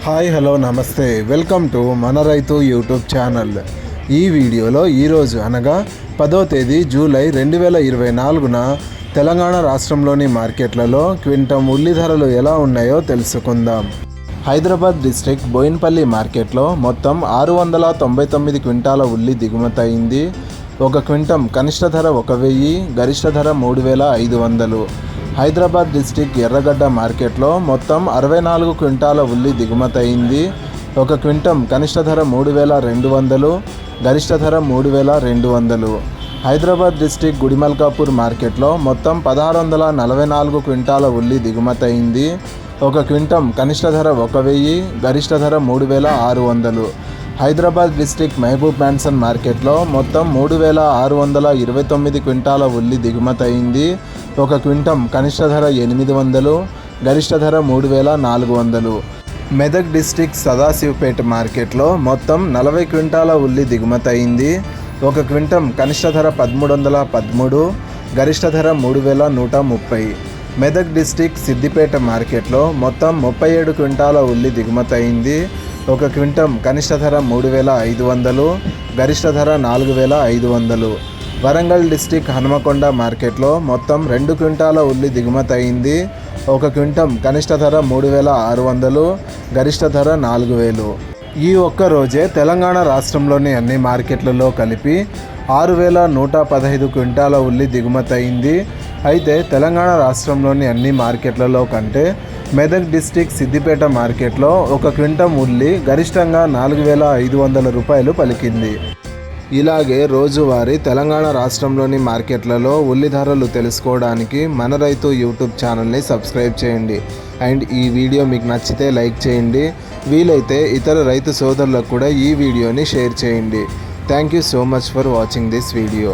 Hi hello నమస్తే welcome to మన రైతు యూట్యూబ్ ఛానల్. ఈ వీడియోలో ఈరోజు అనగా 10వ తేదీ జూలై 2024న తెలంగాణ రాష్ట్రంలోని మార్కెట్లలో క్వింటం ఉల్లి ధరలు ఎలా ఉన్నాయో తెలుసుకుందాం. హైదరాబాద్ డిస్ట్రిక్ట్ బోయిన్పల్లి మార్కెట్లో మొత్తం 699 క్వింటాల ఉల్లి దిగుమతి అయింది. ఒక క్వింటం కనిష్ట ధర 1000, గరిష్ట ధర 3500. హైదరాబాద్ డిస్ట్రిక్ట్ ఎర్రగడ్డ మార్కెట్లో మొత్తం 64 క్వింటాల ఉల్లి దిగుమతి అయింది. ఒక క్వింటం కనిష్ట ధర 3200, గరిష్ట ధర 3200. హైదరాబాద్ డిస్ట్రిక్ట్ గుడిమల్కాపూర్ మార్కెట్లో మొత్తం 1644 క్వింటాల ఉల్లి దిగుమతి అయింది. ఒక క్వింటం కనిష్ట ధర 1000, గరిష్ట ధర 3600. హైదరాబాద్ డిస్ట్రిక్ట్ మహబూబ్ మ్యాన్సన్ మార్కెట్లో మొత్తం 3629 క్వింటాల ఉల్లి దిగుమతి అయింది. ఒక క్వింటం కనిష్ట ధర 800, గరిష్ట ధర 3400. మెదక్ డిస్ట్రిక్ట్ సదాశివపేట మార్కెట్లో మొత్తం 40 క్వింటాల ఉల్లి దిగుమతి అయింది. ఒక క్వింటం కనిష్ట ధర 1313, గరిష్ట ధర 3130. మెదక్ డిస్ట్రిక్ట్ సిద్దిపేట మార్కెట్లో మొత్తం 37 క్వింటాల ఉల్లి దిగుమతి అయింది. ఒక క్వింటం కనిష్ట ధర 3500, గరిష్ట ధర 4500. వరంగల్ డిస్ట్రిక్ట్ హనుమకొండ మార్కెట్లో మొత్తం 2 క్వింటాల ఉల్లి దిగుమతి అయింది. ఒక క్వింటం కనిష్ట ధర 3600, గరిష్ట ధర 4000. ఈ ఒక్క రోజే తెలంగాణ రాష్ట్రంలోని అన్ని మార్కెట్లలో కలిపి 6115 క్వింటాల ఉల్లి దిగుమతి అయింది. అయితే తెలంగాణ రాష్ట్రంలోని అన్ని మార్కెట్లలో కంటే మెదక్ డిస్ట్రిక్ట్ సిద్దిపేట మార్కెట్లో ఒక క్వింటం ఉల్లి గరిష్టంగా 4500 రూపాయలు పలికింది. ఇలాగే రోజువారీ తెలంగాణ రాష్ట్రంలోని మార్కెట్లలో ఉల్లి ధరలు తెలుసుకోవడానికి మన రైతు యూట్యూబ్ ఛానల్ని సబ్స్క్రైబ్ చేయండి. అండ్ ఈ వీడియో మీకు నచ్చితే లైక్ చేయండి. వీలైతే ఇతర రైతు సోదరులకు కూడా ఈ వీడియోని షేర్ చేయండి. Thank you so much for watching this video.